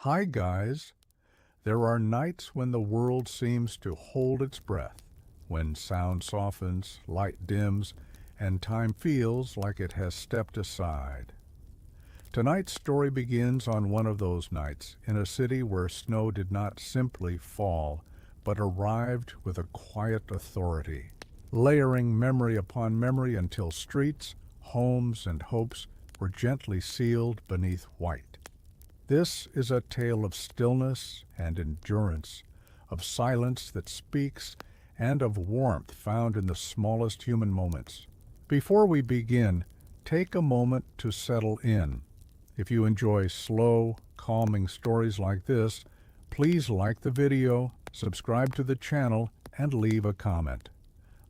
Hi, guys. There are nights when the world seems to hold its breath, when sound softens, light dims, and time feels like it has stepped aside. Tonight's story begins on one of those nights in a city where snow did not simply fall, but arrived with a quiet authority, layering memory upon memory until streets, homes, and hopes were gently sealed beneath white. This is a tale of stillness and endurance, of silence that speaks, and of warmth found in the smallest human moments. Before we begin, take a moment to settle in. If you enjoy slow, calming stories like this, please like the video, subscribe to the channel, and leave a comment.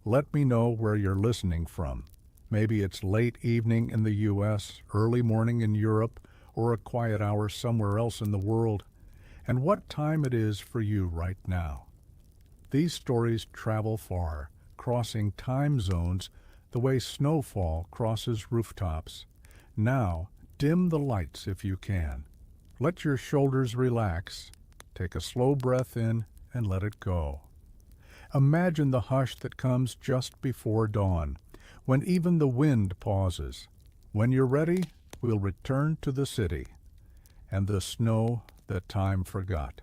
Let me know where you're listening from. Maybe it's late evening in the US, early morning in Europe, or a quiet hour somewhere else in the world, and what time it is for you right now. These stories travel far, crossing time zones the way snowfall crosses rooftops. Now, dim the lights if you can. Let your shoulders relax. Take a slow breath in and let it go. Imagine the hush that comes just before dawn, when even the wind pauses. When you're ready, we'll return to the city and the snow that time forgot.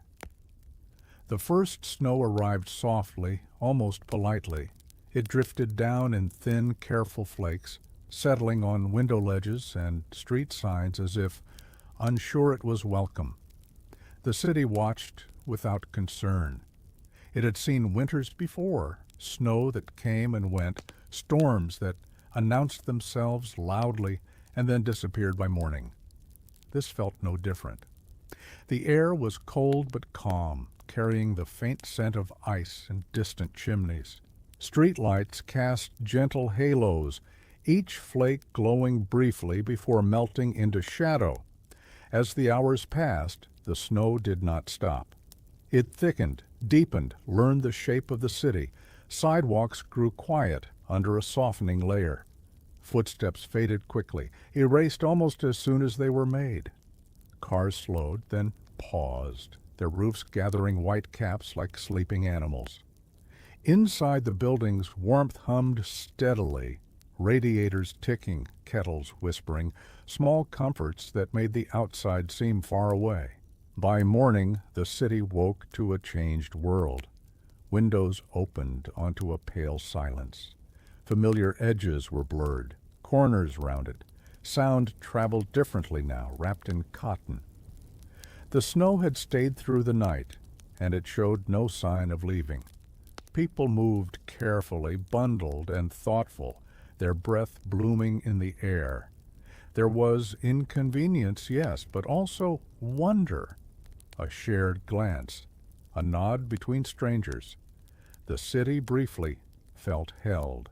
The first snow arrived softly, almost politely. It drifted down in thin, careful flakes, settling on window ledges and street signs as if unsure it was welcome. The city watched without concern. It had seen winters before, snow that came and went, storms that announced themselves loudly and then disappeared by morning. This felt no different. The air was cold but calm, carrying the faint scent of ice and distant chimneys. Street lights cast gentle halos, each flake glowing briefly before melting into shadow. As the hours passed, the snow did not stop. It thickened, deepened, learned the shape of the city. Sidewalks grew quiet under a softening layer. Footsteps faded quickly, erased almost as soon as they were made. Cars slowed, then paused, their roofs gathering white caps like sleeping animals. Inside the buildings, warmth hummed steadily, radiators ticking, kettles whispering, small comforts that made the outside seem far away. By morning, the city woke to a changed world. Windows opened onto a pale silence. Familiar edges were blurred, corners rounded. Sound traveled differently now, wrapped in cotton. The snow had stayed through the night, and it showed no sign of leaving. People moved carefully, bundled and thoughtful, their breath blooming in the air. There was inconvenience, yes, but also wonder. A shared glance, a nod between strangers. The city briefly felt held.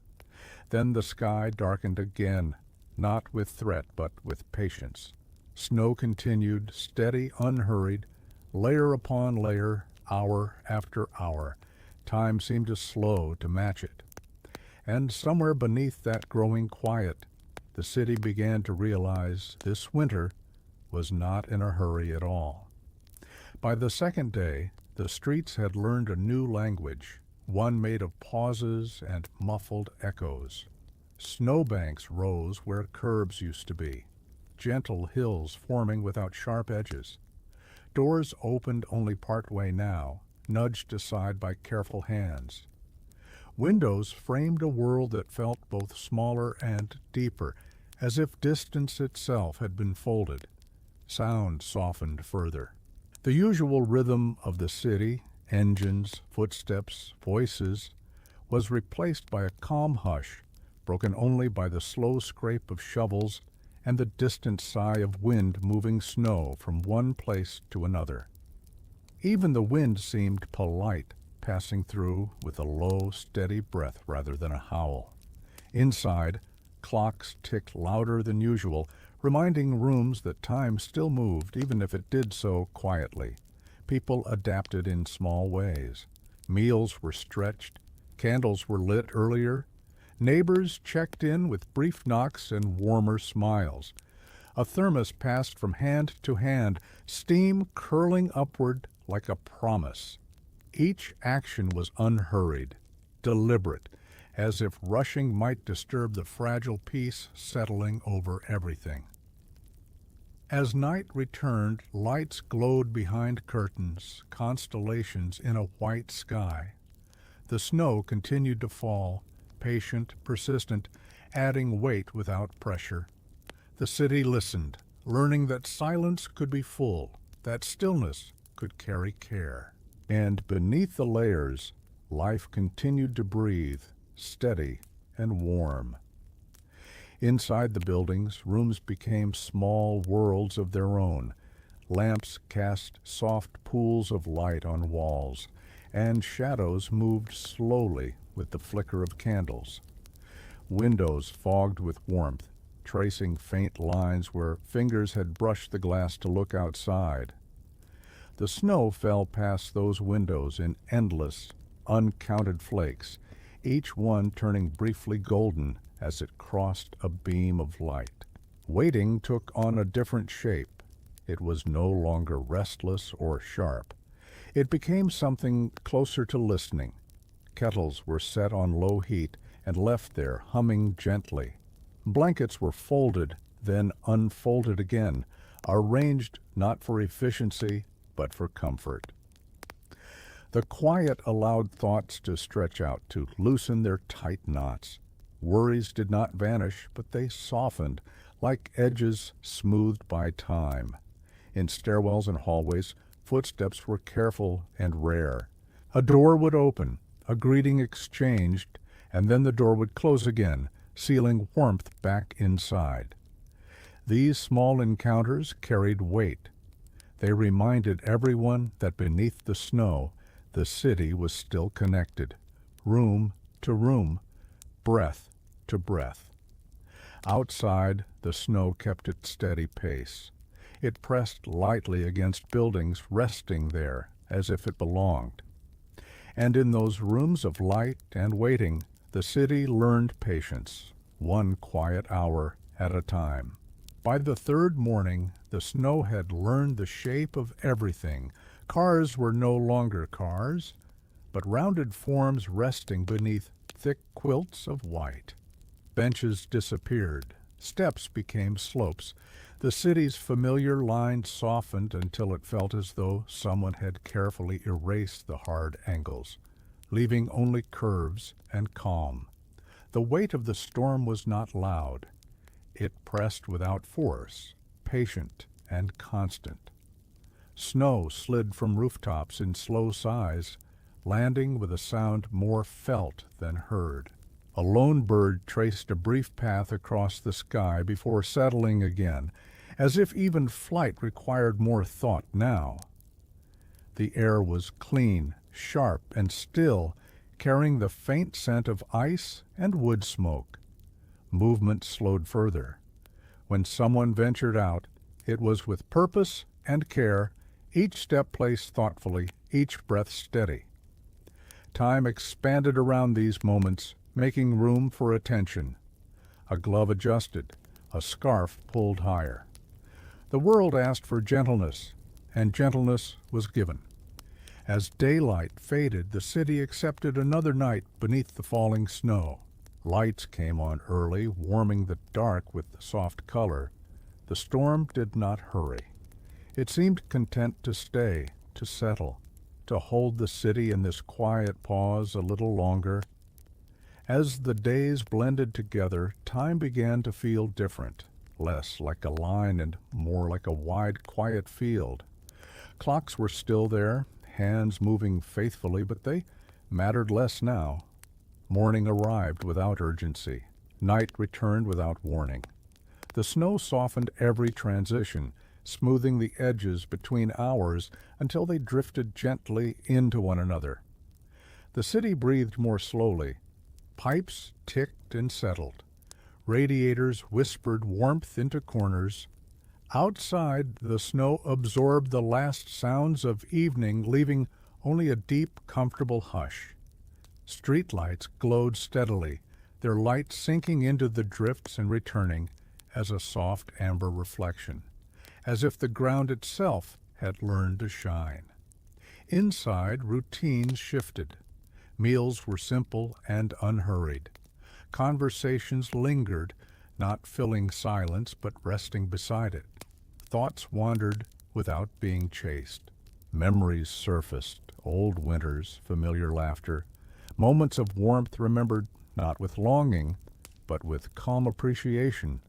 Then the sky darkened again, not with threat but with patience. Snow continued, steady, unhurried, layer upon layer, hour after hour. Time seemed to slow to match it. And somewhere beneath that growing quiet, the city began to realize this winter was not in a hurry at all. By the second day, the streets had learned a new language, one made of pauses and muffled echoes. Snowbanks rose where curbs used to be, gentle hills forming without sharp edges. Doors opened only partway now, nudged aside by careful hands. Windows framed a world that felt both smaller and deeper, as if distance itself had been folded. Sound softened further. The usual rhythm of the city, engines, footsteps, voices, was replaced by a calm hush, broken only by the slow scrape of shovels and the distant sigh of wind moving snow from one place to another. Even the wind seemed polite, passing through with a low, steady breath rather than a howl. Inside, clocks ticked louder than usual, reminding rooms that time still moved, even if it did so quietly. People adapted in small ways. Meals were stretched, candles were lit earlier, neighbors checked in with brief knocks and warmer smiles. A thermos passed from hand to hand, steam curling upward like a promise. Each action was unhurried, deliberate, as if rushing might disturb the fragile peace settling over everything. As night returned, lights glowed behind curtains, constellations in a white sky. The snow continued to fall, patient, persistent, adding weight without pressure. The city listened, learning that silence could be full, that stillness could carry care. And beneath the layers, life continued to breathe, steady and warm. Inside the buildings, rooms became small worlds of their own. Lamps cast soft pools of light on walls, and shadows moved slowly with the flicker of candles. Windows fogged with warmth, tracing faint lines where fingers had brushed the glass to look outside. The snow fell past those windows in endless, uncounted flakes, each one turning briefly golden as it crossed a beam of light. Waiting took on a different shape. It was no longer restless or sharp. It became something closer to listening. Kettles were set on low heat and left there humming gently. Blankets were folded, then unfolded again, arranged not for efficiency, but for comfort. The quiet allowed thoughts to stretch out, to loosen their tight knots. Worries did not vanish, but they softened, like edges smoothed by time. In stairwells and hallways, footsteps were careful and rare. A door would open, a greeting exchanged, and then the door would close again, sealing warmth back inside. These small encounters carried weight. They reminded everyone that beneath the snow, the city was still connected, room to room, breath to breath. Outside, the snow kept its steady pace. It pressed lightly against buildings, resting there as if it belonged. And in those rooms of light and waiting, the city learned patience, one quiet hour at a time. By the third morning, the snow had learned the shape of everything. Cars were no longer cars, but rounded forms resting beneath thick quilts of white. Benches disappeared. Steps became slopes. The city's familiar line softened until it felt as though someone had carefully erased the hard angles, leaving only curves and calm. The weight of the storm was not loud. It pressed without force, patient and constant. Snow slid from rooftops in slow sighs, landing with a sound more felt than heard. A lone bird traced a brief path across the sky before settling again, as if even flight required more thought now. The air was clean, sharp, and still, carrying the faint scent of ice and wood smoke. Movement slowed further. When someone ventured out, it was with purpose and care, each step placed thoughtfully, each breath steady. Time expanded around these moments, making room for attention. A glove adjusted, a scarf pulled higher. The world asked for gentleness, and gentleness was given. As daylight faded, the city accepted another night beneath the falling snow. Lights came on early, warming the dark with soft color. The storm did not hurry. It seemed content to stay, to settle, to hold the city in this quiet pause a little longer. As the days blended together, time began to feel different, less like a line and more like a wide, quiet field. Clocks were still there, hands moving faithfully, but they mattered less now. Morning arrived without urgency. Night returned without warning. The snow softened every transition, smoothing the edges between hours until they drifted gently into one another. The city breathed more slowly. Pipes ticked and settled. Radiators whispered warmth into corners. Outside, the snow absorbed the last sounds of evening, leaving only a deep, comfortable hush. Streetlights glowed steadily, their light sinking into the drifts and returning, as a soft amber reflection, as if the ground itself had learned to shine. Inside, routines shifted. Meals were simple and unhurried. Conversations lingered, not filling silence but resting beside it. Thoughts wandered without being chased. Memories surfaced, old winters, familiar laughter, moments of warmth remembered not with longing, but with calm appreciation.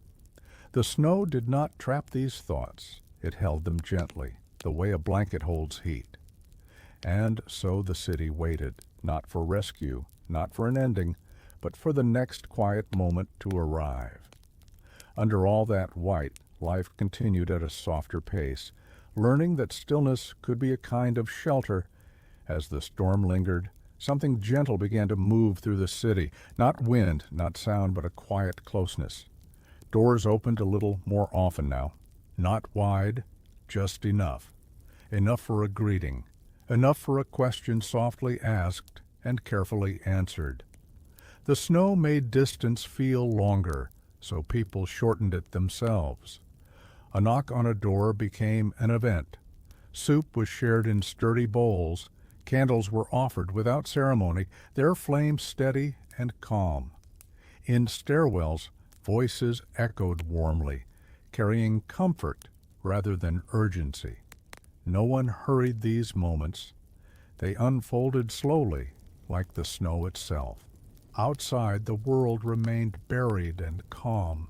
The snow did not trap these thoughts. It held them gently, the way a blanket holds heat. And so the city waited, not for rescue, not for an ending, but for the next quiet moment to arrive. Under all that white, life continued at a softer pace, learning that stillness could be a kind of shelter. As the storm lingered, something gentle began to move through the city, not wind, not sound, but a quiet closeness. Doors opened a little more often now, not wide, just enough. Enough for a greeting, enough for a question softly asked and carefully answered. The snow made distance feel longer, so people shortened it themselves. A knock on a door became an event. Soup was shared in sturdy bowls. Candles were offered without ceremony, their flames steady and calm. In stairwells, voices echoed warmly, carrying comfort rather than urgency. No one hurried these moments. They unfolded slowly, like the snow itself. Outside, the world remained buried and calm.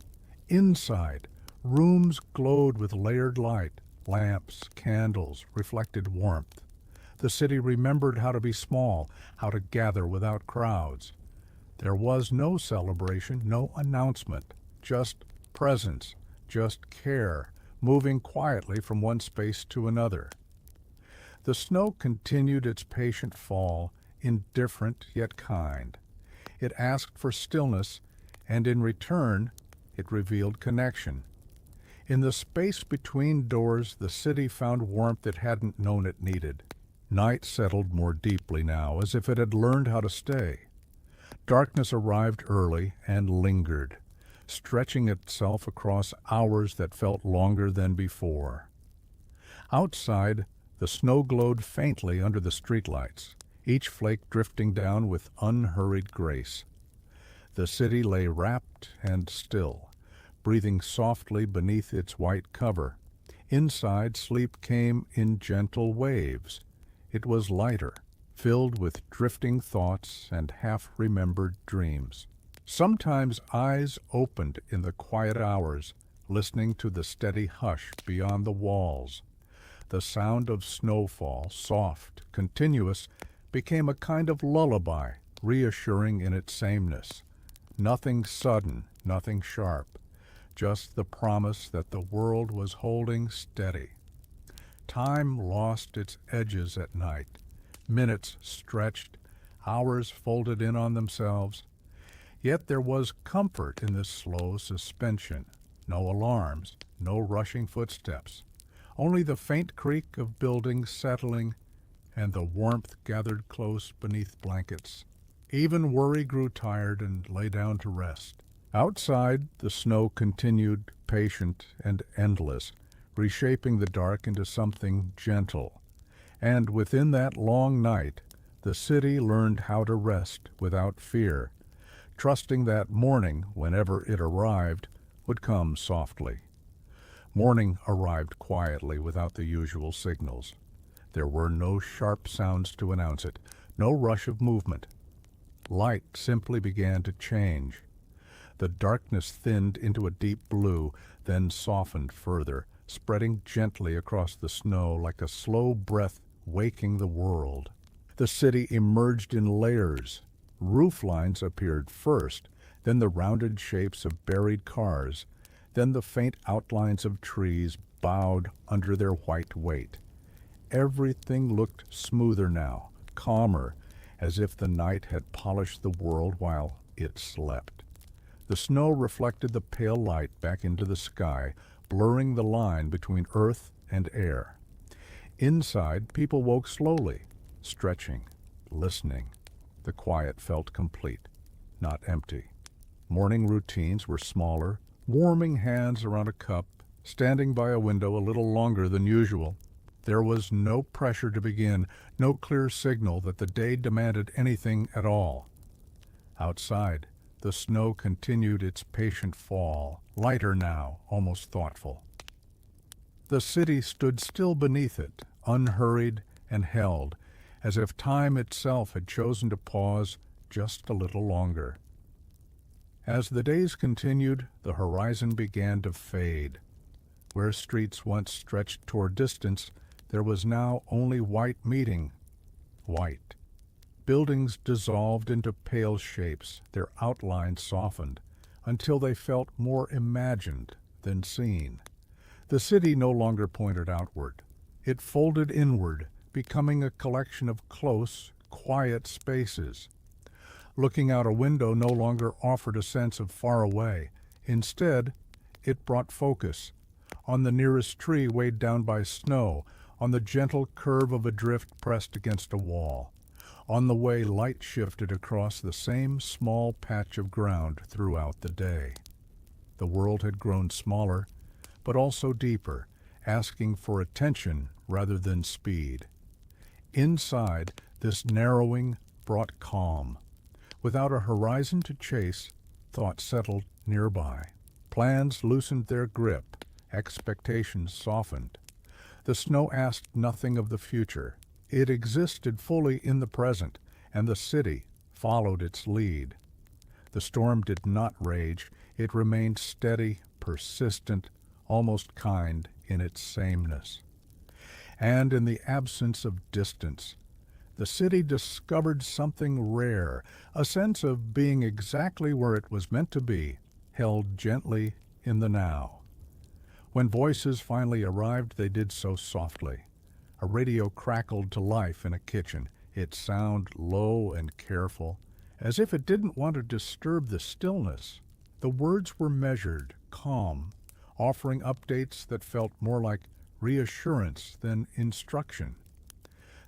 Inside, rooms glowed with layered light. Lamps, candles reflected warmth. The city remembered how to be small, how to gather without crowds. There was no celebration, no announcement, just presence, just care, moving quietly from one space to another. The snow continued its patient fall, indifferent yet kind. It asked for stillness, and in return, it revealed connection. In the space between doors, the city found warmth it hadn't known it needed. Night settled more deeply now, as if it had learned how to stay. Darkness arrived early and lingered, stretching itself across hours that felt longer than before. Outside, the snow glowed faintly under the streetlights, each flake drifting down with unhurried grace. The city lay wrapped and still, breathing softly beneath its white cover. Inside, sleep came in gentle waves. It was lighter, filled with drifting thoughts and half-remembered dreams. Sometimes eyes opened in the quiet hours, listening to the steady hush beyond the walls. The sound of snowfall, soft, continuous, became a kind of lullaby, reassuring in its sameness. Nothing sudden, nothing sharp, just the promise that the world was holding steady. Time lost its edges at night. Minutes stretched, hours folded in on themselves. Yet there was comfort in this slow suspension. No alarms, no rushing footsteps. Only the faint creak of buildings settling, and the warmth gathered close beneath blankets. Even worry grew tired and lay down to rest. Outside, the snow continued, patient and endless, reshaping the dark into something gentle. And within that long night, the city learned how to rest without fear, trusting that morning, whenever it arrived, would come softly. Morning arrived quietly without the usual signals. There were no sharp sounds to announce it, no rush of movement. Light simply began to change. The darkness thinned into a deep blue, then softened further, spreading gently across the snow like a slow breath waking the world. The city emerged in layers. Roof lines appeared first, then the rounded shapes of buried cars, then the faint outlines of trees bowed under their white weight. Everything looked smoother now, calmer, as if the night had polished the world while it slept. The snow reflected the pale light back into the sky, blurring the line between earth and air. Inside, people woke slowly, stretching, listening. The quiet felt complete, not empty. Morning routines were smaller, warming hands around a cup, standing by a window a little longer than usual. There was no pressure to begin, no clear signal that the day demanded anything at all. Outside, the snow continued its patient fall, lighter now, almost thoughtful. The city stood still beneath it, unhurried and held, as if time itself had chosen to pause just a little longer. As the days continued, the horizon began to fade. Where streets once stretched toward distance, there was now only white meeting white. Buildings dissolved into pale shapes, their outlines softened, until they felt more imagined than seen. The city no longer pointed outward. It folded inward, becoming a collection of close, quiet spaces. Looking out a window no longer offered a sense of far away. Instead, it brought focus on the nearest tree weighed down by snow, on the gentle curve of a drift pressed against a wall, on the way light shifted across the same small patch of ground throughout the day. The world had grown smaller, but also deeper, asking for attention rather than speed. Inside, this narrowing brought calm. Without a horizon to chase, thought settled nearby. Plans loosened their grip, expectations softened. The snow asked nothing of the future. It existed fully in the present, and the city followed its lead. The storm did not rage. It remained steady, persistent, almost kind in its sameness. And in the absence of distance, the city discovered something rare, a sense of being exactly where it was meant to be, held gently in the now. When voices finally arrived, they did so softly. A radio crackled to life in a kitchen, its sound low and careful, as if it didn't want to disturb the stillness. The words were measured, calm, offering updates that felt more like reassurance than instruction.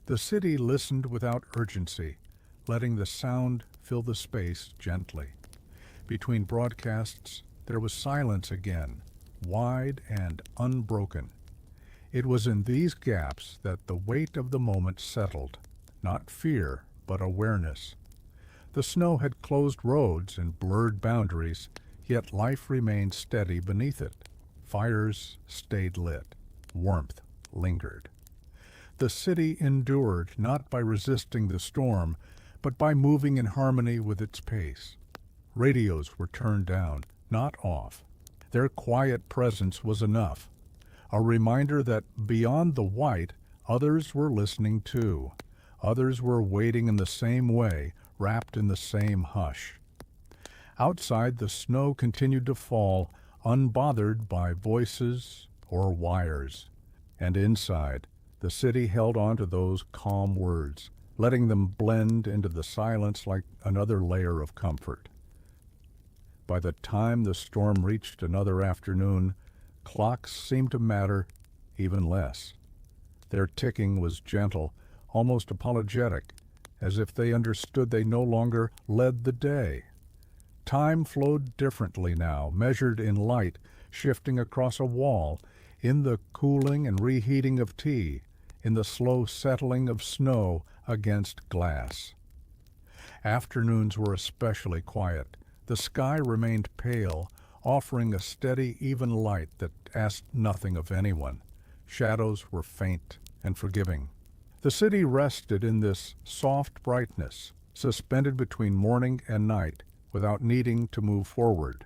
The city listened without urgency, letting the sound fill the space gently. Between broadcasts, there was silence again, wide and unbroken. It was in these gaps that the weight of the moment settled, not fear, but awareness. The snow had closed roads and blurred boundaries, yet life remained steady beneath it. Fires stayed lit. Warmth lingered. The city endured not by resisting the storm, but by moving in harmony with its pace. Radios were turned down, not off. Their quiet presence was enough, a reminder that beyond the white, others were listening too. Others were waiting in the same way, wrapped in the same hush. Outside, the snow continued to fall, unbothered by voices or wires. And inside, the city held on to those calm words, letting them blend into the silence like another layer of comfort. By the time the storm reached another afternoon, clocks seemed to matter even less. Their ticking was gentle, almost apologetic, as if they understood they no longer led the day. Time flowed differently now, measured in light, shifting across a wall, in the cooling and reheating of tea, in the slow settling of snow against glass. Afternoons were especially quiet. The sky remained pale, offering a steady, even light that asked nothing of anyone. Shadows were faint and forgiving. The city rested in this soft brightness, suspended between morning and night, without needing to move forward.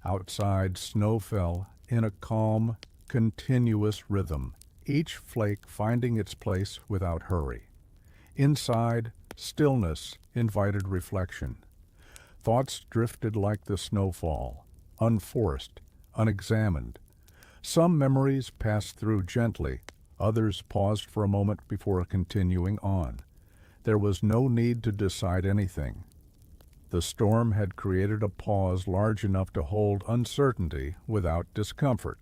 Outside, snow fell in a calm, continuous rhythm, each flake finding its place without hurry. Inside, stillness invited reflection. Thoughts drifted like the snowfall, unforced, unexamined. Some memories passed through gently, others paused for a moment before continuing on. There was no need to decide anything. The storm had created a pause large enough to hold uncertainty without discomfort.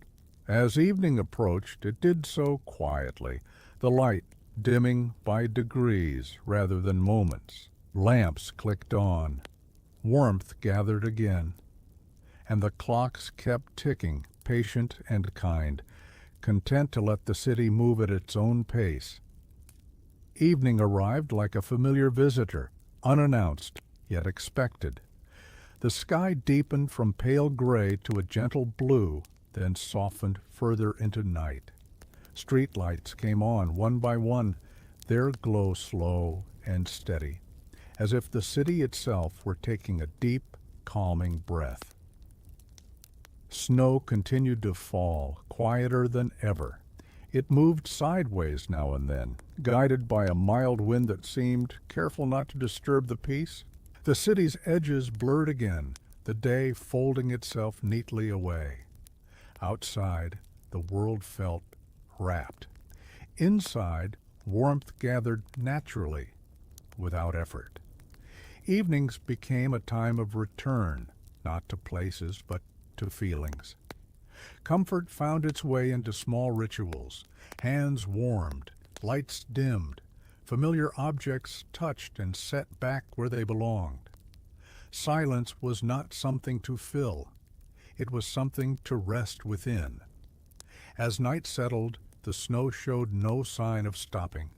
As evening approached, it did so quietly, the light dimming by degrees rather than moments. Lamps clicked on. Warmth gathered again. and the clocks kept ticking, patient and kind, content to let the city move at its own pace. Evening arrived like a familiar visitor, unannounced, yet expected. The sky deepened from pale gray to a gentle blue, then softened further into night. Street lights came on one by one, their glow slow and steady, as if the city itself were taking a deep, calming breath. Snow continued to fall, quieter than ever. It moved sideways now and then, guided by a mild wind that seemed careful not to disturb the peace. The city's edges blurred again, the day folding itself neatly away. Outside, the world felt wrapped. Inside, warmth gathered naturally, without effort. Evenings became a time of return, not to places, but to feelings. Comfort found its way into small rituals. Hands warmed, lights dimmed, familiar objects touched and set back where they belonged. Silence was not something to fill. It was something to rest within. As night settled, the snow showed no sign of stopping,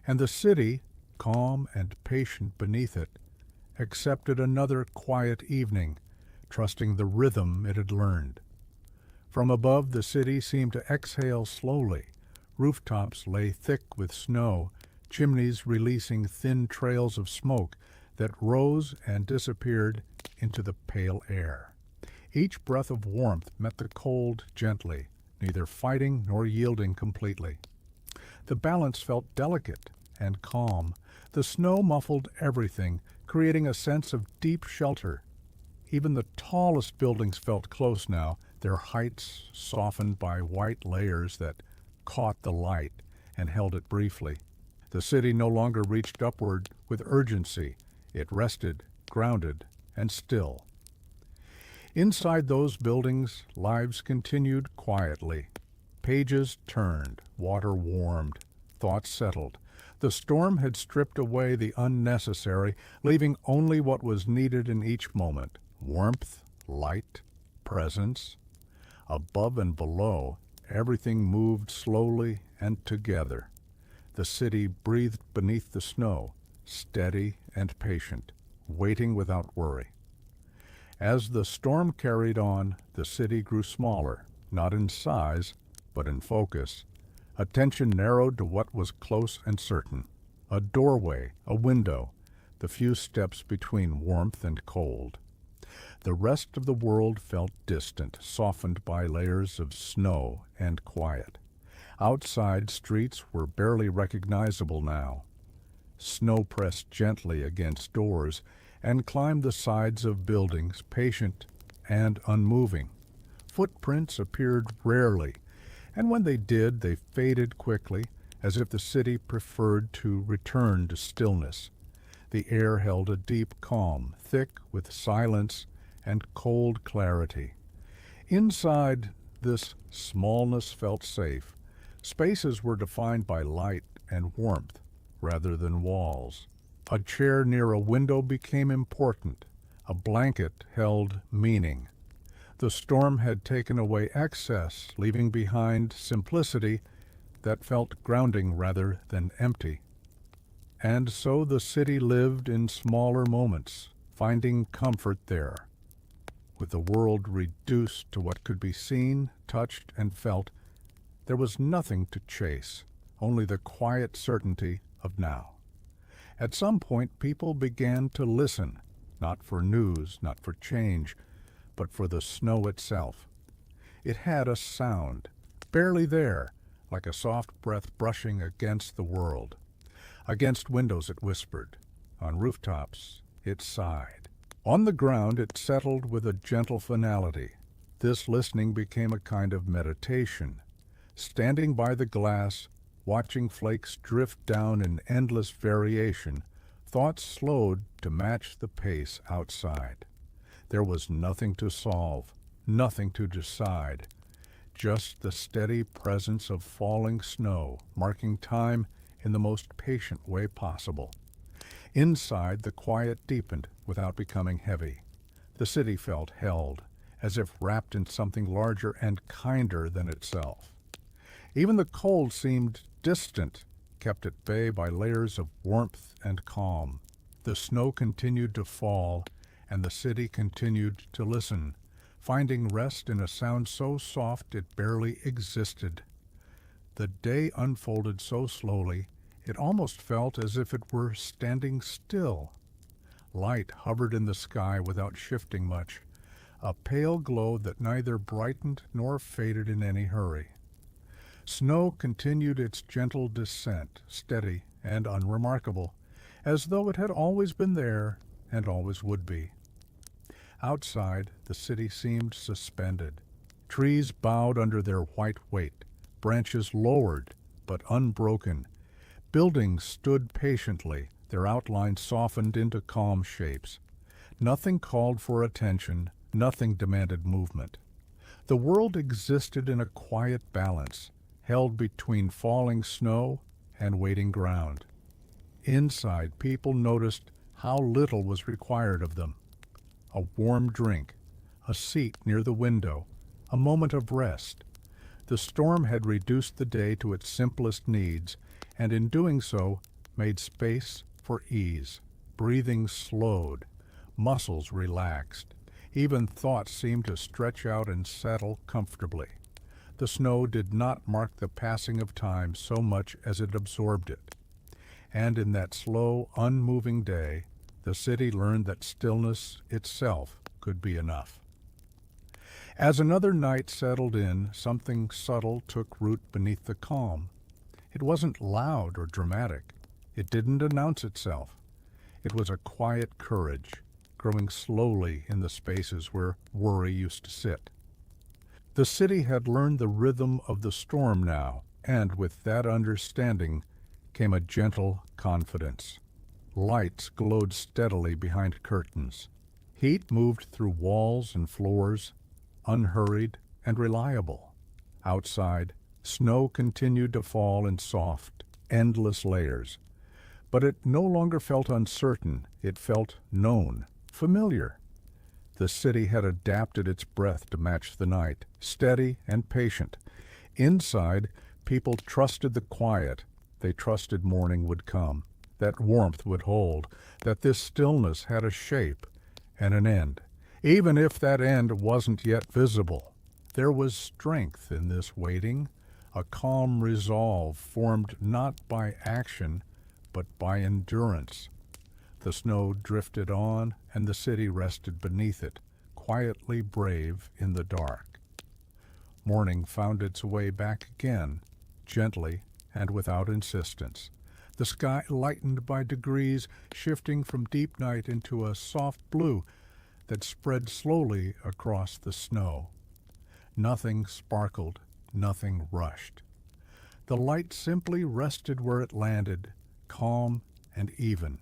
and the city, calm and patient beneath it, accepted another quiet evening, trusting the rhythm it had learned. From above, the city seemed to exhale slowly. Rooftops lay thick with snow, chimneys releasing thin trails of smoke that rose and disappeared into the pale air. Each breath of warmth met the cold gently, neither fighting nor yielding completely. The balance felt delicate and calm. The snow muffled everything, creating a sense of deep shelter. Even the tallest buildings felt close now, their heights softened by white layers that caught the light and held it briefly. The city no longer reached upward with urgency. It rested, grounded, and still. Inside those buildings, lives continued quietly. Pages turned, water warmed, thoughts settled. The storm had stripped away the unnecessary, leaving only what was needed in each moment: warmth, light, presence. Above and below, everything moved slowly and together. The city breathed beneath the snow, steady and patient, waiting without worry. As the storm carried on, the city grew smaller, not in size, but in focus. Attention narrowed to what was close and certain: a doorway, a window, the few steps between warmth and cold. The rest of the world felt distant, softened by layers of snow and quiet. Outside, streets were barely recognizable now. Snow pressed gently against doors and climbed the sides of buildings, patient and unmoving. Footprints appeared rarely, and when they did, they faded quickly, as if the city preferred to return to stillness. The air held a deep calm, thick with silence and cold clarity. Inside, this smallness felt safe. Spaces were defined by light and warmth rather than walls. A chair near a window became important. A blanket held meaning. The storm had taken away excess, leaving behind simplicity that felt grounding rather than empty. And so the city lived in smaller moments, finding comfort there. With the world reduced to what could be seen, touched, and felt, there was nothing to chase, only the quiet certainty of now. At some point, people began to listen, not for news, not for change, but for the snow itself. It had a sound, barely there, like a soft breath brushing against the world. Against windows it whispered. On rooftops it sighed. On the ground it settled with a gentle finality. This listening became a kind of meditation. Standing by the glass, watching flakes drift down in endless variation, thoughts slowed to match the pace outside. There was nothing to solve, nothing to decide, just the steady presence of falling snow, marking time in the most patient way possible. Inside, the quiet deepened without becoming heavy. The city felt held, as if wrapped in something larger and kinder than itself. Even the cold seemed distant, kept at bay by layers of warmth and calm. The snow continued to fall, and the city continued to listen, finding rest in a sound so soft it barely existed. The day unfolded so slowly, it almost felt as if it were standing still. Light hovered in the sky without shifting much, a pale glow that neither brightened nor faded in any hurry. Snow continued its gentle descent, steady and unremarkable, as though it had always been there and always would be. Outside, the city seemed suspended. Trees bowed under their white weight, branches lowered but unbroken. Buildings stood patiently, their outlines softened into calm shapes. Nothing called for attention, nothing demanded movement. The world existed in a quiet balance, held between falling snow and waiting ground. Inside, people noticed how little was required of them. A warm drink, a seat near the window, a moment of rest. The storm had reduced the day to its simplest needs, and in doing so, made space for ease. Breathing slowed, muscles relaxed. Even thoughts seemed to stretch out and settle comfortably. The snow did not mark the passing of time so much as it absorbed it. And in that slow, unmoving day, the city learned that stillness itself could be enough. As another night settled in, something subtle took root beneath the calm. It wasn't loud or dramatic. It didn't announce itself. It was a quiet courage, growing slowly in the spaces where worry used to sit. The city had learned the rhythm of the storm now, and with that understanding came a gentle confidence. Lights glowed steadily behind curtains. Heat moved through walls and floors, unhurried and reliable. Outside, snow continued to fall in soft, endless layers. But it no longer felt uncertain. It felt known, familiar. The city had adapted its breath to match the night, steady and patient. Inside, people trusted the quiet. They trusted morning would come, that warmth would hold, that this stillness had a shape and an end. Even if that end wasn't yet visible, there was strength in this waiting, a calm resolve formed not by action, but by endurance. The snow drifted on, and the city rested beneath it, quietly brave in the dark. Morning found its way back again, gently and without insistence. The sky lightened by degrees, shifting from deep night into a soft blue that spread slowly across the snow. Nothing sparkled, nothing rushed. The light simply rested where it landed, calm and even,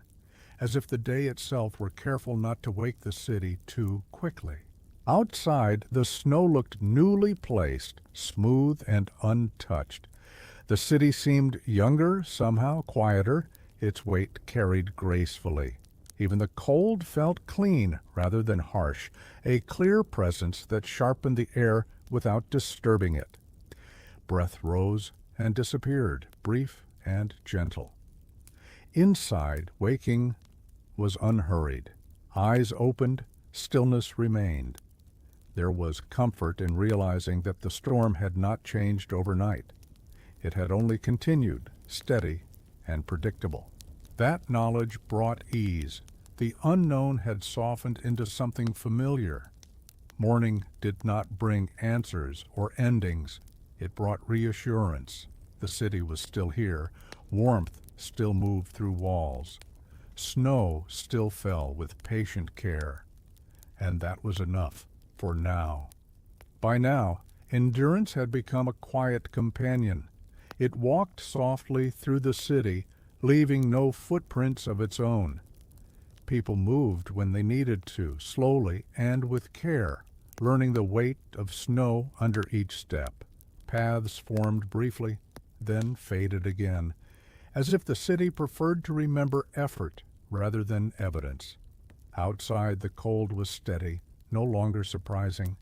as if the day itself were careful not to wake the city too quickly. Outside, the snow looked newly placed, smooth and untouched. The city seemed younger, somehow quieter, its weight carried gracefully. Even the cold felt clean rather than harsh, a clear presence that sharpened the air without disturbing it. Breath rose and disappeared, brief and gentle. Inside, waking was unhurried. Eyes opened, stillness remained. There was comfort in realizing that the storm had not changed overnight. It had only continued, steady and predictable. That knowledge brought ease. The unknown had softened into something familiar. Morning did not bring answers or endings. It brought reassurance. The city was still here. Warmth still moved through walls. Snow still fell with patient care. And that was enough for now. By now, endurance had become a quiet companion. It walked softly through the city, leaving no footprints of its own. People moved when they needed to, slowly and with care, learning the weight of snow under each step. Paths formed briefly, then faded again, as if the city preferred to remember effort rather than evidence. Outside, the cold was steady, no longer surprising,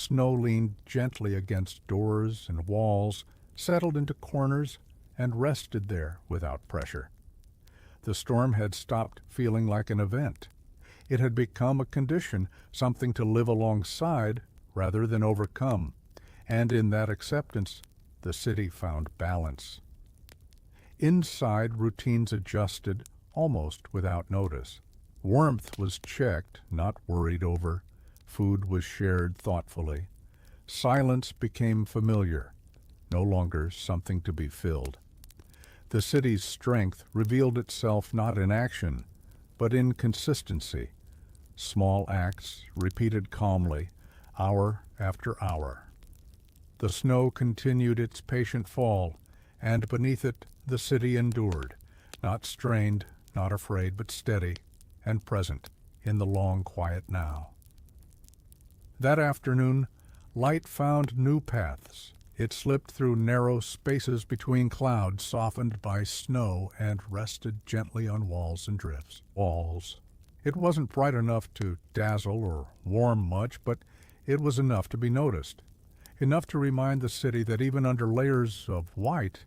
Snow leaned gently against doors and walls, settled into corners, and rested there without pressure. The storm had stopped feeling like an event. It had become a condition, something to live alongside rather than overcome, and in that acceptance, the city found balance. Inside, routines adjusted almost without notice. Warmth was checked, not worried over. Food was shared thoughtfully. Silence became familiar, no longer something to be filled. The city's strength revealed itself not in action, but in consistency. Small acts repeated calmly, hour after hour. The snow continued its patient fall, and beneath it the city endured, not strained, not afraid, but steady and present in the long quiet now. That afternoon, light found new paths. It slipped through narrow spaces between clouds softened by snow and rested gently on walls and drifts. Walls. It wasn't bright enough to dazzle or warm much, but it was enough to be noticed. Enough to remind the city that even under layers of white,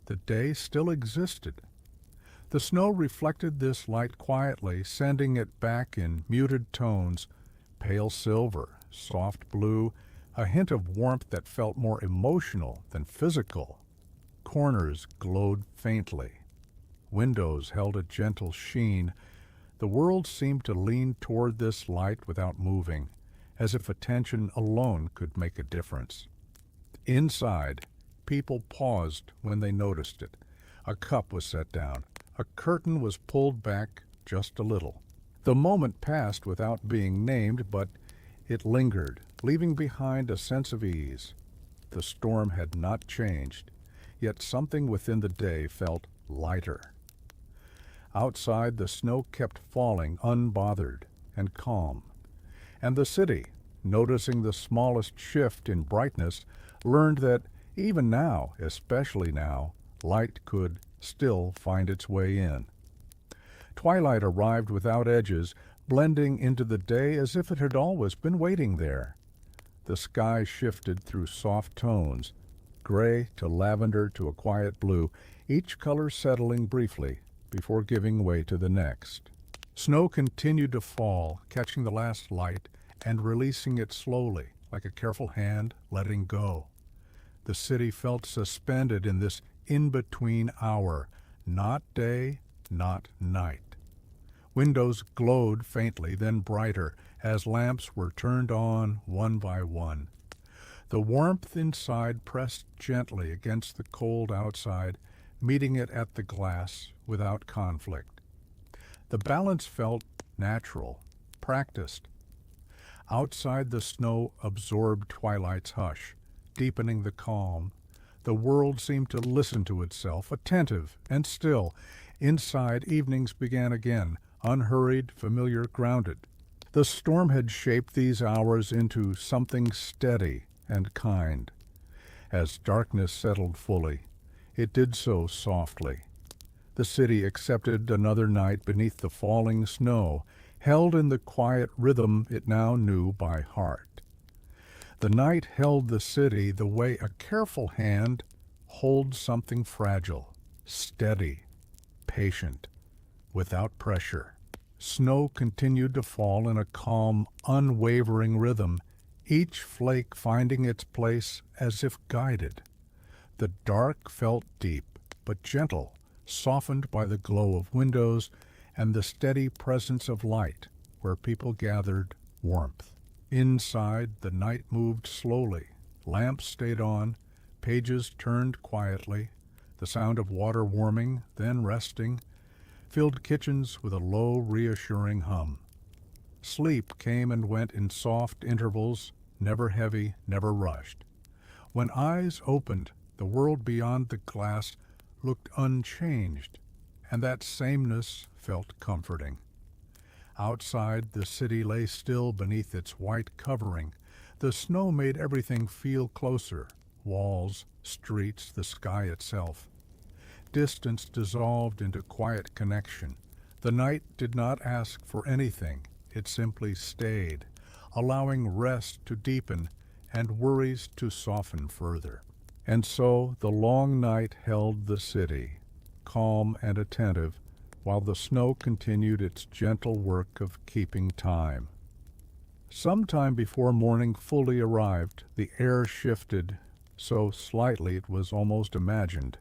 the day still existed. The snow reflected this light quietly, sending it back in muted tones, pale silver, soft blue, a hint of warmth that felt more emotional than physical. Corners glowed faintly. Windows held a gentle sheen. The world seemed to lean toward this light without moving, as if attention alone could make a difference. Inside, people paused when they noticed it. A cup was set down. A curtain was pulled back just a little. The moment passed without being named, but it lingered, leaving behind a sense of ease. The storm had not changed, yet something within the day felt lighter. Outside, the snow kept falling unbothered and calm, and the city, noticing the smallest shift in brightness, learned that even now, especially now, light could still find its way in. Twilight arrived without edges, blending into the day as if it had always been waiting there. The sky shifted through soft tones, gray to lavender to a quiet blue, each color settling briefly before giving way to the next. Snow continued to fall, catching the last light and releasing it slowly, like a careful hand letting go. The city felt suspended in this in-between hour, not day, not night. Windows glowed faintly, then brighter, as lamps were turned on one by one. The warmth inside pressed gently against the cold outside, meeting it at the glass without conflict. The balance felt natural, practiced. Outside, the snow absorbed twilight's hush, deepening the calm. The world seemed to listen to itself, attentive and still. Inside, evenings began again, unhurried, familiar, grounded. The storm had shaped these hours into something steady and kind. As darkness settled fully, it did so softly. The city accepted another night beneath the falling snow, held in the quiet rhythm it now knew by heart. The night held the city the way a careful hand holds something fragile, steady, patient, without pressure. Snow continued to fall in a calm, unwavering rhythm, each flake finding its place as if guided. The dark felt deep, but gentle, softened by the glow of windows and the steady presence of light where people gathered warmth. Inside, the night moved slowly. Lamps stayed on, pages turned quietly. The sound of water warming, then resting, filled kitchens with a low, reassuring hum. Sleep came and went in soft intervals, never heavy, never rushed. When eyes opened, the world beyond the glass looked unchanged, and that sameness felt comforting. Outside, the city lay still beneath its white covering. The snow made everything feel closer, walls, streets, the sky itself. Distance dissolved into quiet connection. The night did not ask for anything. It simply stayed, allowing rest to deepen and worries to soften further. And so the long night held the city, calm and attentive, while the snow continued its gentle work of keeping time. Some time before morning fully arrived, the air shifted so slightly it was almost imagined.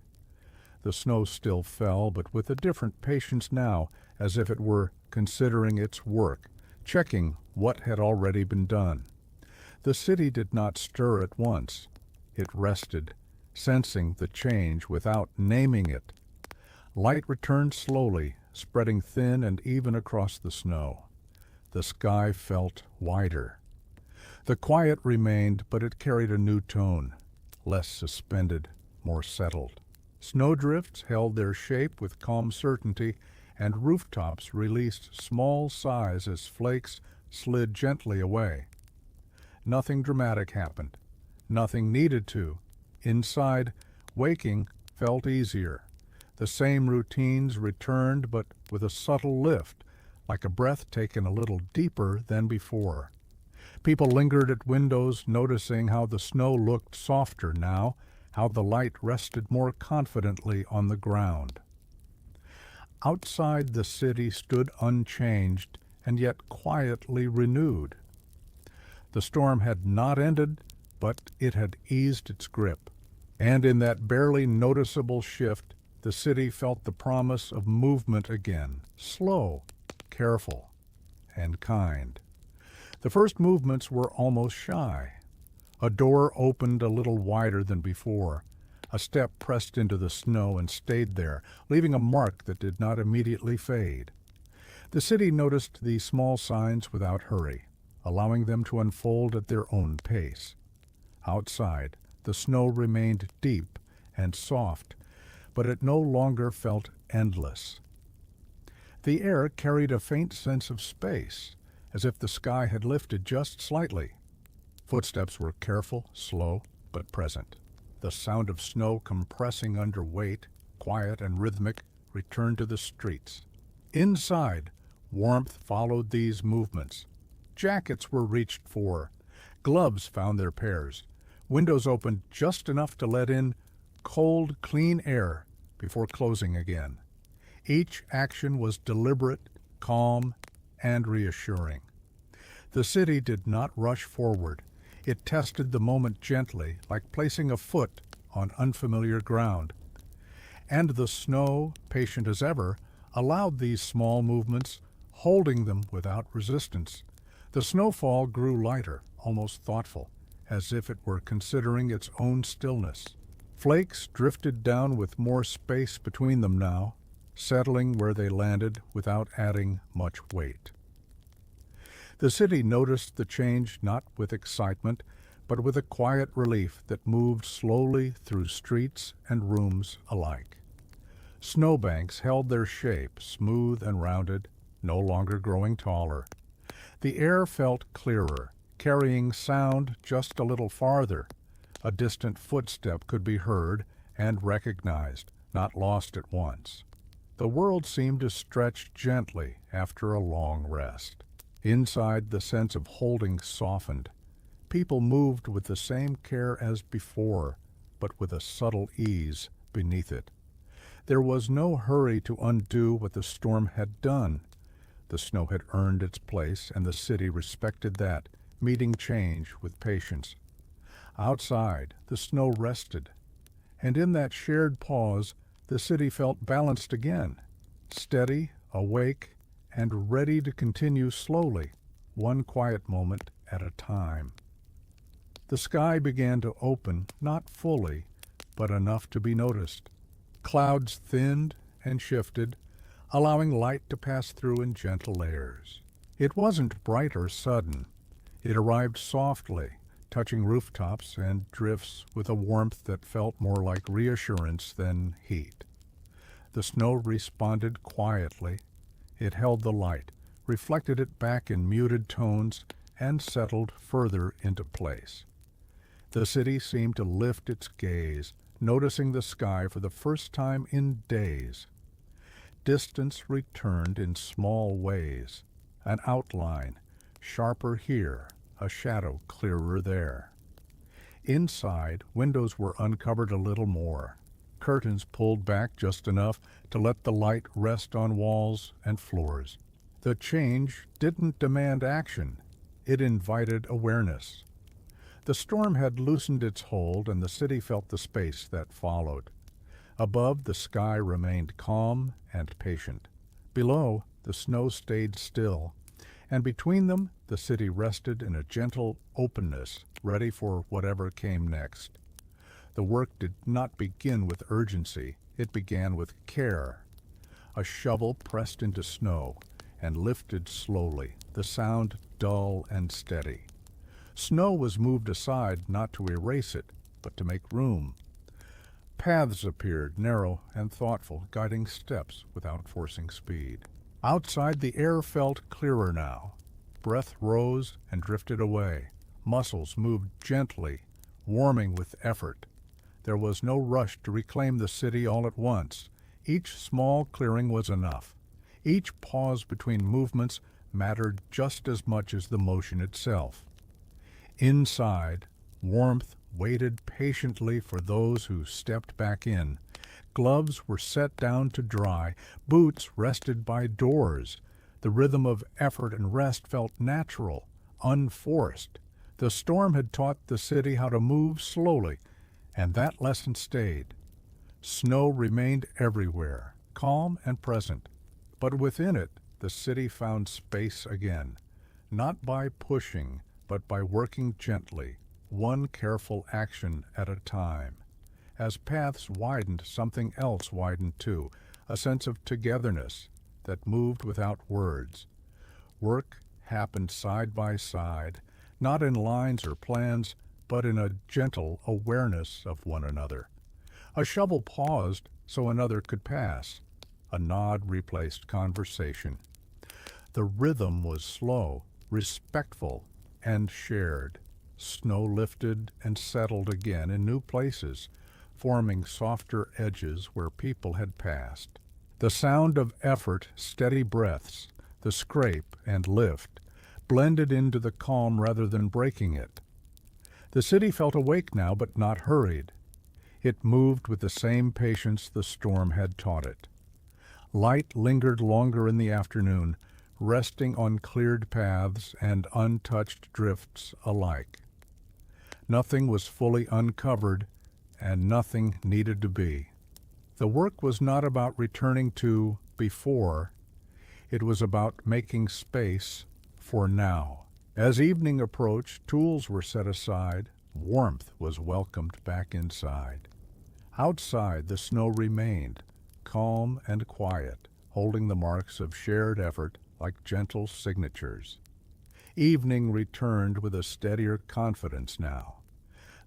The snow still fell, but with a different patience now, as if it were considering its work, checking what had already been done. The city did not stir at once. It rested, sensing the change without naming it. Light returned slowly, spreading thin and even across the snow. The sky felt wider. The quiet remained, but it carried a new tone, less suspended, more settled. Snowdrifts held their shape with calm certainty, and rooftops released small sighs as flakes slid gently away. Nothing dramatic happened. Nothing needed to. Inside, waking felt easier. The same routines returned, but with a subtle lift, like a breath taken a little deeper than before. People lingered at windows, noticing how the snow looked softer now, how the light rested more confidently on the ground. Outside the city stood unchanged and yet quietly renewed. The storm had not ended, but it had eased its grip, and in that barely noticeable shift, the city felt the promise of movement again, slow, careful, and kind. The first movements were almost shy. A door opened a little wider than before. A step pressed into the snow and stayed there, leaving a mark that did not immediately fade. The city noticed these small signs without hurry, allowing them to unfold at their own pace. Outside, the snow remained deep and soft, but it no longer felt endless. The air carried a faint sense of space, as if the sky had lifted just slightly. Footsteps were careful, slow, but present. The sound of snow compressing under weight, quiet and rhythmic, returned to the streets. Inside, warmth followed these movements. Jackets were reached for. Gloves found their pairs. Windows opened just enough to let in cold, clean air before closing again. Each action was deliberate, calm, and reassuring. The city did not rush forward. It tested the moment gently, like placing a foot on unfamiliar ground. And the snow, patient as ever, allowed these small movements, holding them without resistance. The snowfall grew lighter, almost thoughtful, as if it were considering its own stillness. Flakes drifted down with more space between them now, settling where they landed without adding much weight. The city noticed the change not with excitement, but with a quiet relief that moved slowly through streets and rooms alike. Snowbanks held their shape, smooth and rounded, no longer growing taller. The air felt clearer, carrying sound just a little farther. A distant footstep could be heard and recognized, not lost at once. The world seemed to stretch gently after a long rest. Inside, the sense of holding softened. People moved with the same care as before, but with a subtle ease beneath it. There was no hurry to undo what the storm had done. The snow had earned its place, and the city respected that, meeting change with patience. Outside, the snow rested, and in that shared pause, the city felt balanced again, steady, awake, and ready to continue slowly, one quiet moment at a time. The sky began to open, not fully, but enough to be noticed. Clouds thinned and shifted, allowing light to pass through in gentle layers. It wasn't bright or sudden. It arrived softly, touching rooftops and drifts with a warmth that felt more like reassurance than heat. The snow responded quietly. It held the light, reflected it back in muted tones, and settled further into place. The city seemed to lift its gaze, noticing the sky for the first time in days. Distance returned in small ways, an outline, sharper here, a shadow clearer there. Inside, windows were uncovered a little more, curtains pulled back just enough to let the light rest on walls and floors. The change didn't demand action. It invited awareness. The storm had loosened its hold, and the city felt the space that followed. Above, the sky remained calm and patient. Below, the snow stayed still, and between them, the city rested in a gentle openness, ready for whatever came next. The work did not begin with urgency. It began with care. A shovel pressed into snow and lifted slowly, the sound dull and steady. Snow was moved aside not to erase it, but to make room. Paths appeared, narrow and thoughtful, guiding steps without forcing speed. Outside, the air felt clearer now. Breath rose and drifted away. Muscles moved gently, warming with effort. There was no rush to reclaim the city all at once. Each small clearing was enough. Each pause between movements mattered just as much as the motion itself. Inside, warmth waited patiently for those who stepped back in. Gloves were set down to dry. Boots rested by doors. The rhythm of effort and rest felt natural, unforced. The storm had taught the city how to move slowly, and that lesson stayed. Snow remained everywhere, calm and present. But within it, the city found space again, not by pushing, but by working gently, one careful action at a time. As paths widened, something else widened too, a sense of togetherness that moved without words. Work happened side by side, not in lines or plans, but in a gentle awareness of one another. A shovel paused so another could pass. A nod replaced conversation. The rhythm was slow, respectful, and shared. Snow lifted and settled again in new places, forming softer edges where people had passed. The sound of effort, steady breaths, the scrape and lift, blended into the calm rather than breaking it. The city felt awake now, but not hurried. It moved with the same patience the storm had taught it. Light lingered longer in the afternoon, resting on cleared paths and untouched drifts alike. Nothing was fully uncovered, and nothing needed to be. The work was not about returning to before. It was about making space for now. As evening approached, tools were set aside. Warmth was welcomed back inside. Outside, the snow remained, calm and quiet, holding the marks of shared effort like gentle signatures. Evening returned with a steadier confidence now.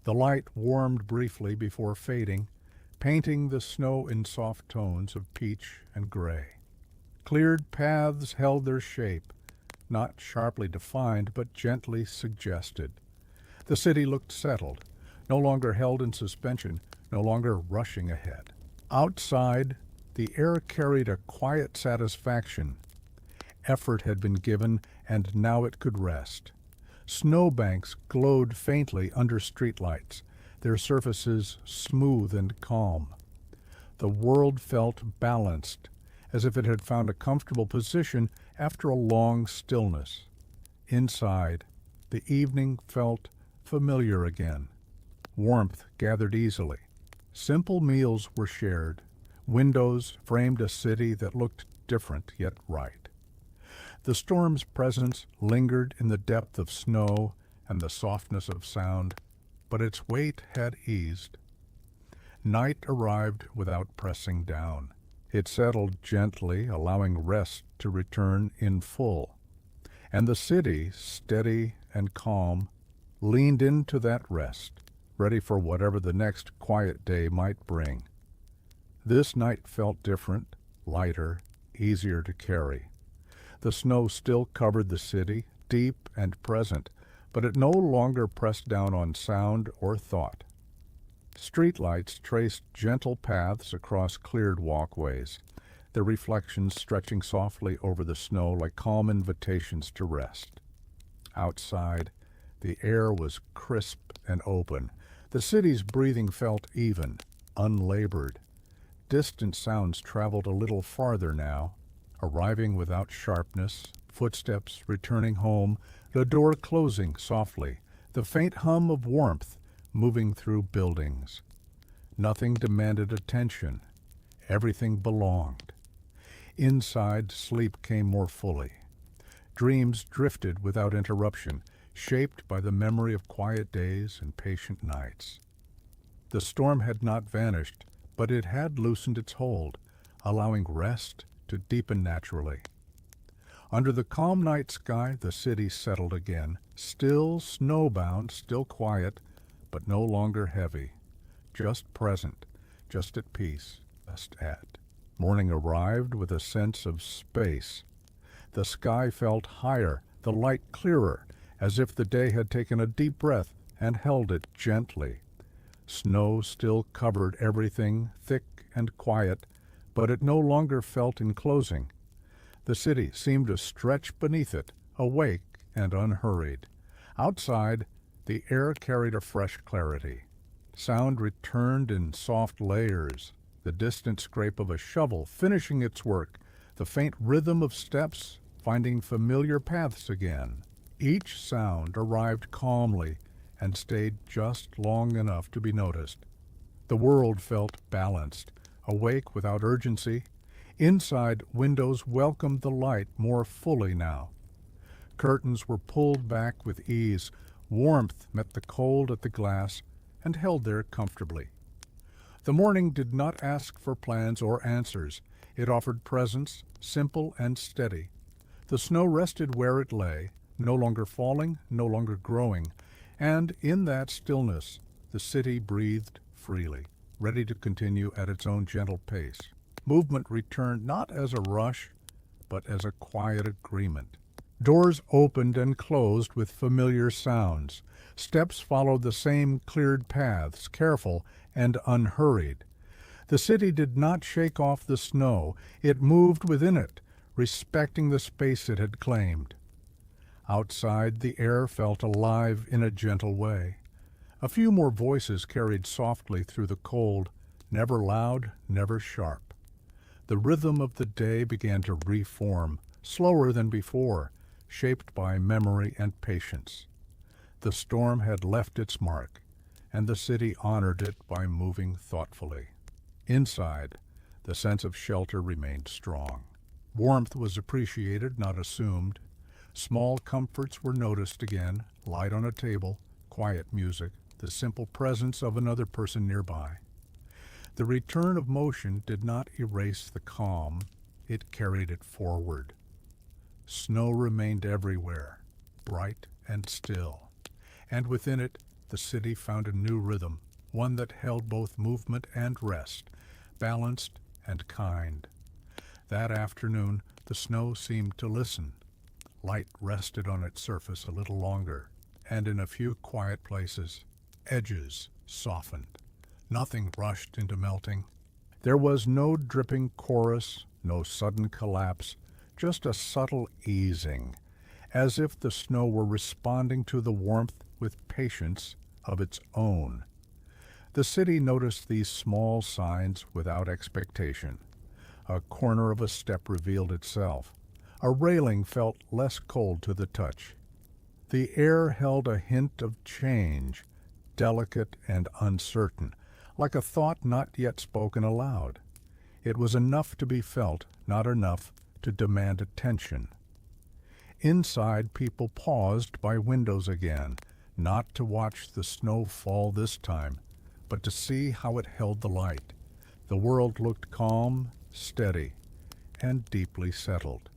The light warmed briefly before fading, painting the snow in soft tones of peach and gray. Cleared paths held their shape, not sharply defined, but gently suggested. The city looked settled, no longer held in suspension, no longer rushing ahead. Outside, the air carried a quiet satisfaction. Effort had been given, and now it could rest. Snowbanks glowed faintly under streetlights, their surfaces smooth and calm. The world felt balanced, as if it had found a comfortable position after a long stillness. Inside, the evening felt familiar again. Warmth gathered easily. Simple meals were shared. Windows framed a city that looked different yet right. The storm's presence lingered in the depth of snow and the softness of sound, but its weight had eased. Night arrived without pressing down. It settled gently, allowing rest to return in full. And the city, steady and calm, leaned into that rest, ready for whatever the next quiet day might bring. This night felt different, lighter, easier to carry. The snow still covered the city, deep and present, but it no longer pressed down on sound or thought. Streetlights traced gentle paths across cleared walkways, their reflections stretching softly over the snow like calm invitations to rest. Outside, the air was crisp and open, The city's breathing felt even, unlabored. Distant sounds traveled a little farther now, arriving without sharpness, footsteps returning home, the door closing softly, the faint hum of warmth moving through buildings. Nothing demanded attention. Everything belonged. Inside, sleep came more fully. Dreams drifted without interruption, shaped by the memory of quiet days and patient nights. The storm had not vanished, but it had loosened its hold, allowing rest to deepen naturally. Under the calm night sky, the city settled again, still snowbound, still quiet, but no longer heavy. Just present, just at peace, just at. Morning arrived with a sense of space. The sky felt higher, the light clearer, as if the day had taken a deep breath and held it gently. Snow still covered everything, thick and quiet, but it no longer felt enclosing. The city seemed to stretch beneath it, awake and unhurried. Outside, the air carried a fresh clarity. Sound returned in soft layers, the distant scrape of a shovel finishing its work, the faint rhythm of steps finding familiar paths again. Each sound arrived calmly and stayed just long enough to be noticed. The world felt balanced, awake without urgency. Inside, windows welcomed the light more fully now. Curtains were pulled back with ease. Warmth met the cold at the glass and held there comfortably. The morning did not ask for plans or answers. It offered presence, simple and steady. The snow rested where it lay, no longer falling, no longer growing, and in that stillness the city breathed freely, ready to continue at its own gentle pace. Movement returned not as a rush, but as a quiet agreement. Doors opened and closed with familiar sounds. Steps followed the same cleared paths, careful and unhurried. The city did not shake off the snow. It moved within it, respecting the space it had claimed. Outside, the air felt alive in a gentle way. A few more voices carried softly through the cold, never loud, never sharp. The rhythm of the day began to reform, slower than before, shaped by memory and patience. The storm had left its mark, and the city honored it by moving thoughtfully. Inside, the sense of shelter remained strong. Warmth was appreciated, not assumed. Small comforts were noticed again, light on a table, quiet music, the simple presence of another person nearby. The return of motion did not erase the calm, it carried it forward. Snow remained everywhere, bright and still, and within it the city found a new rhythm, one that held both movement and rest, balanced and kind. That afternoon the snow seemed to listen. Light rested on its surface a little longer, and in a few quiet places, edges softened. Nothing rushed into melting. There was no dripping chorus, no sudden collapse, just a subtle easing, as if the snow were responding to the warmth with patience of its own. The city noticed these small signs without expectation. A corner of a step revealed itself. A railing felt less cold to the touch. The air held a hint of change, delicate and uncertain, like a thought not yet spoken aloud. It was enough to be felt, not enough to demand attention. Inside, people paused by windows again, not to watch the snow fall this time, but to see how it held the light. The world looked calm, steady, and deeply settled.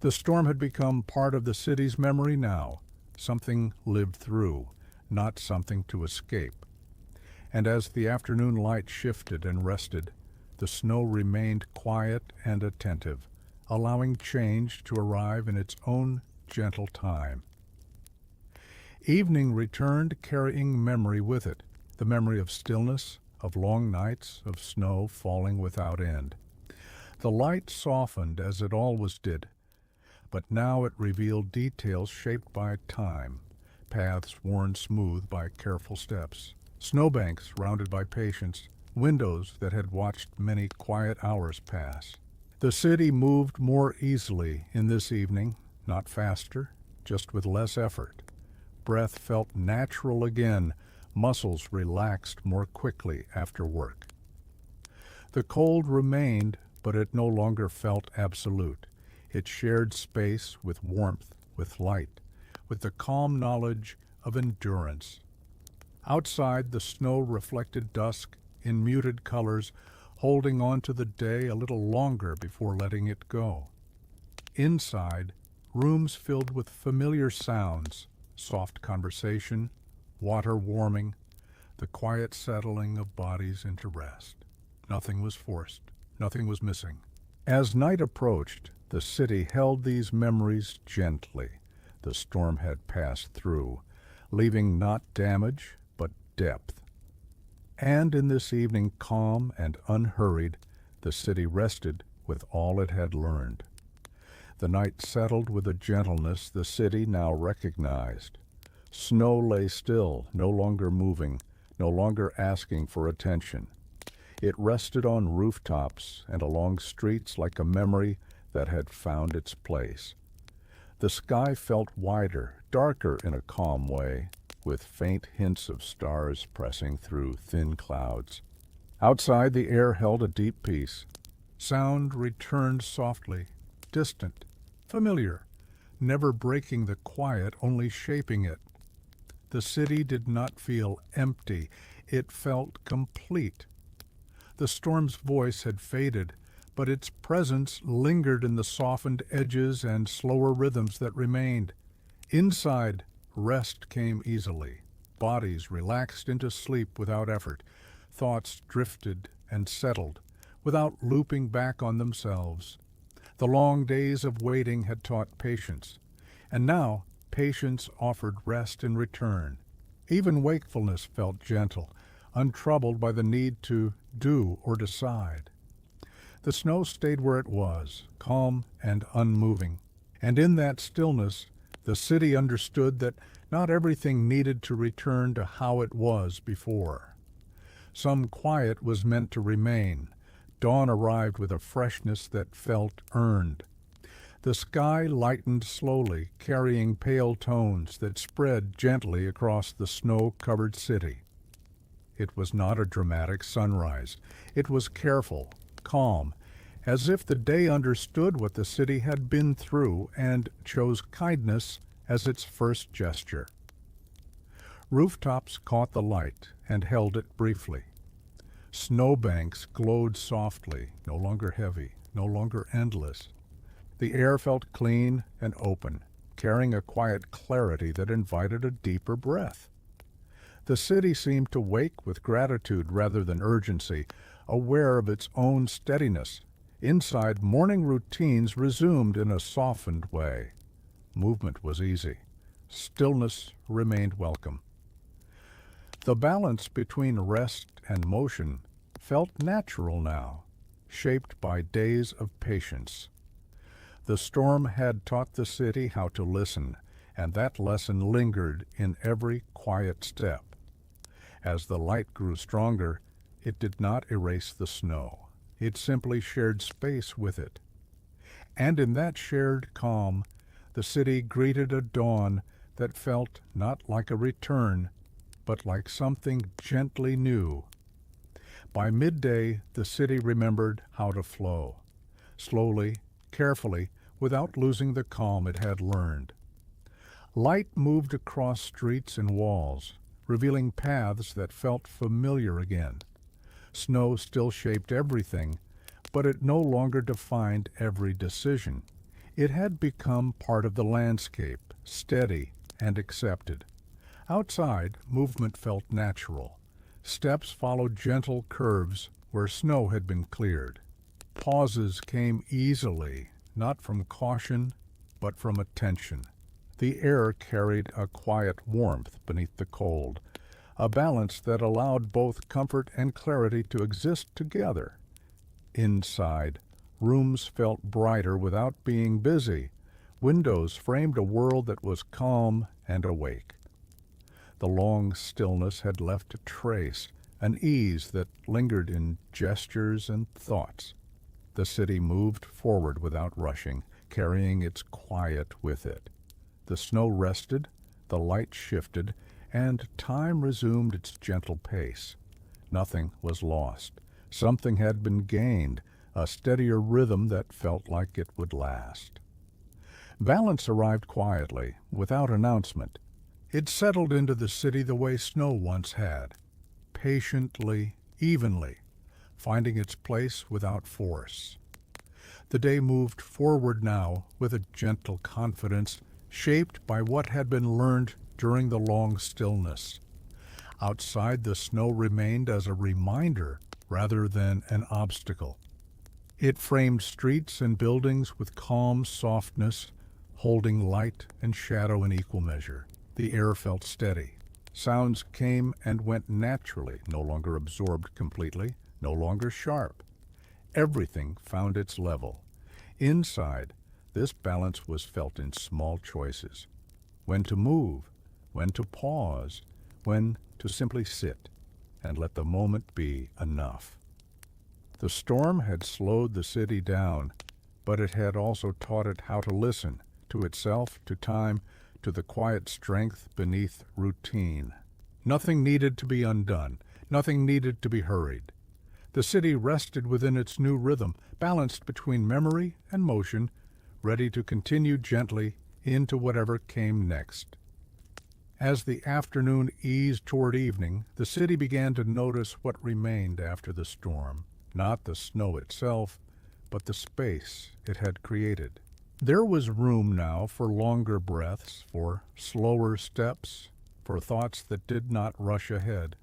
The storm had become part of the city's memory now, something lived through, not something to escape. And as the afternoon light shifted and rested, the snow remained quiet and attentive, allowing change to arrive in its own gentle time. Evening returned carrying memory with it, the memory of stillness, of long nights, of snow falling without end. The light softened as it always did, but now it revealed details shaped by time, paths worn smooth by careful steps, Snowbanks rounded by patience, windows that had watched many quiet hours pass. The city moved more easily in this evening, not faster, just with less effort. Breath felt natural again, muscles relaxed more quickly after work. The cold remained, but it no longer felt absolute. It shared space with warmth, with light, with the calm knowledge of endurance. Outside, the snow reflected dusk in muted colors, holding on to the day a little longer before letting it go. Inside, rooms filled with familiar sounds, soft conversation, water warming, the quiet settling of bodies into rest. Nothing was forced. Nothing was missing. As night approached, the city held these memories gently. The storm had passed through, leaving not damage, but depth. And in this evening calm and unhurried, the city rested with all it had learned. The night settled with a gentleness the city now recognized. Snow lay still, no longer moving, no longer asking for attention. It rested on rooftops and along streets like a memory that had found its place. The sky felt wider, darker in a calm way, with faint hints of stars pressing through thin clouds. Outside, the air held a deep peace. Sound returned softly, distant, familiar, never breaking the quiet, only shaping it. The city did not feel empty. It felt complete. The storm's voice had faded, but its presence lingered in the softened edges and slower rhythms that remained. Inside, rest came easily. Bodies relaxed into sleep without effort. Thoughts drifted and settled, without looping back on themselves. The long days of waiting had taught patience, and now patience offered rest in return. Even wakefulness felt gentle, untroubled by the need to do or decide. The snow stayed where it was, calm and unmoving, and in that stillness the city understood that not everything needed to return to how it was before. Some quiet was meant to remain. Dawn arrived with a freshness that felt earned. The sky lightened slowly, carrying pale tones that spread gently across the snow-covered city. It was not a dramatic sunrise. It was careful, calm, as if the day understood what the city had been through and chose kindness as its first gesture. Rooftops caught the light and held it briefly. Snowbanks glowed softly, no longer heavy, no longer endless. The air felt clean and open, carrying a quiet clarity that invited a deeper breath. The city seemed to wake with gratitude rather than urgency, aware of its own steadiness. Inside, morning routines resumed in a softened way. Movement was easy. Stillness remained welcome. The balance between rest and motion felt natural now, shaped by days of patience. The storm had taught the city how to listen, and that lesson lingered in every quiet step. As the light grew stronger, it did not erase the snow. It simply shared space with it. And in that shared calm, the city greeted a dawn that felt not like a return, but like something gently new. By midday, the city remembered how to flow, slowly, carefully, without losing the calm it had learned. Light moved across streets and walls, revealing paths that felt familiar again. Snow still shaped everything, but it no longer defined every decision. It had become part of the landscape, steady and accepted. Outside, movement felt natural. Steps followed gentle curves where snow had been cleared. Pauses came easily, not from caution, but from attention. The air carried a quiet warmth beneath the cold, a balance that allowed both comfort and clarity to exist together. Inside, rooms felt brighter without being busy. Windows framed a world that was calm and awake. The long stillness had left a trace, an ease that lingered in gestures and thoughts. The city moved forward without rushing, carrying its quiet with it. The snow rested, the light shifted, and time resumed its gentle pace. Nothing was lost. Something had been gained, a steadier rhythm that felt like it would last. Balance arrived quietly, without announcement. It settled into the city the way snow once had, patiently, evenly, finding its place without force. The day moved forward now with a gentle confidence shaped by what had been learned during the long stillness. Outside, the snow remained as a reminder rather than an obstacle. It framed streets and buildings with calm softness, holding light and shadow in equal measure. The air felt steady. Sounds came and went naturally, no longer absorbed completely, no longer sharp. Everything found its level. Inside, this balance was felt in small choices. When to move, when to pause, when to simply sit and let the moment be enough. The storm had slowed the city down, but it had also taught it how to listen, to itself, to time, to the quiet strength beneath routine. Nothing needed to be undone, nothing needed to be hurried. The city rested within its new rhythm, balanced between memory and motion, ready to continue gently into whatever came next. As the afternoon eased toward evening, the city began to notice what remained after the storm. Not the snow itself, but the space it had created. There was room now for longer breaths, for slower steps, for thoughts that did not rush ahead.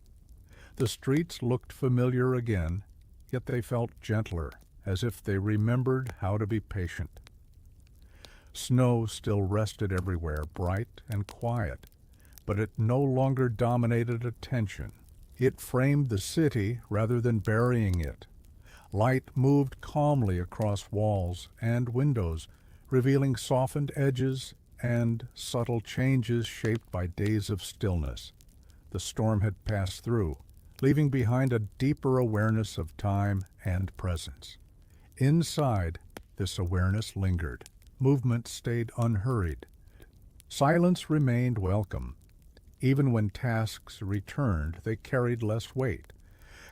The streets looked familiar again, yet they felt gentler, as if they remembered how to be patient. Snow still rested everywhere, bright and quiet, but it no longer dominated attention. It framed the city rather than burying it. Light moved calmly across walls and windows, revealing softened edges and subtle changes shaped by days of stillness. The storm had passed through, leaving behind a deeper awareness of time and presence. Inside, this awareness lingered. Movement stayed unhurried. Silence remained welcome. Even when tasks returned, they carried less weight,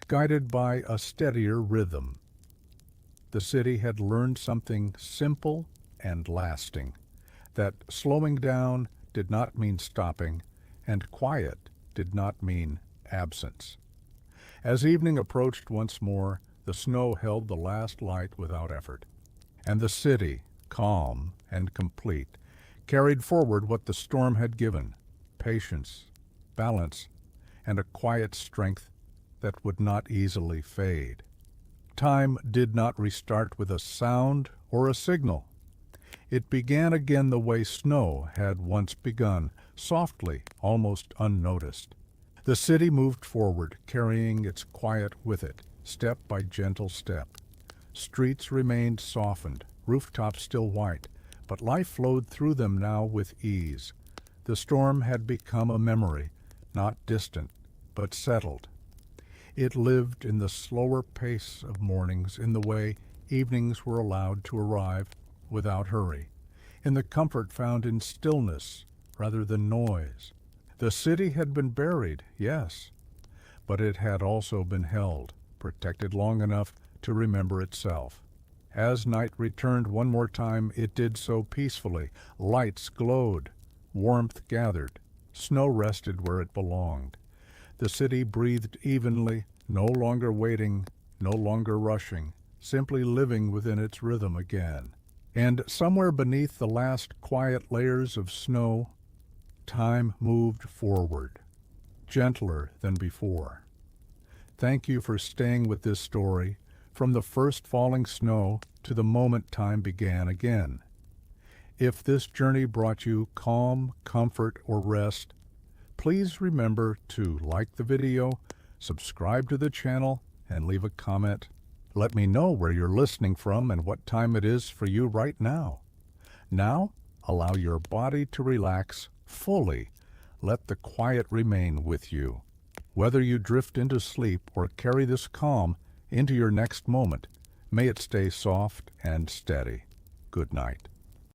guided by a steadier rhythm. The city had learned something simple and lasting, that slowing down did not mean stopping, and quiet did not mean absence. As evening approached once more, the snow held the last light without effort, and the city, calm and complete, carried forward what the storm had given: patience, balance, and a quiet strength that would not easily fade. Time did not restart with a sound or a signal. It began again the way snow had once begun, softly, almost unnoticed. The city moved forward, carrying its quiet with it, step by gentle step. Streets remained softened, rooftops still white, but life flowed through them now with ease. The storm had become a memory, not distant, but settled. It lived in the slower pace of mornings, in the way evenings were allowed to arrive without hurry, in the comfort found in stillness rather than noise. The city had been buried, yes, but it had also been held, protected long enough to remember itself. As night returned one more time, it did so peacefully. Lights glowed, warmth gathered, snow rested where it belonged. The city breathed evenly, no longer waiting, no longer rushing, simply living within its rhythm again. And somewhere beneath the last quiet layers of snow, time moved forward, gentler than before. Thank you for staying with this story, from the first falling snow to the moment time began again. If this journey brought you calm, comfort, or rest, please remember to like the video, subscribe to the channel, and leave a comment. Let me know where you're listening from and what time it is for you right now. Now, allow your body to relax fully. let the quiet remain with you. Whether you drift into sleep or carry this calm into your next moment, may it stay soft and steady. Good night.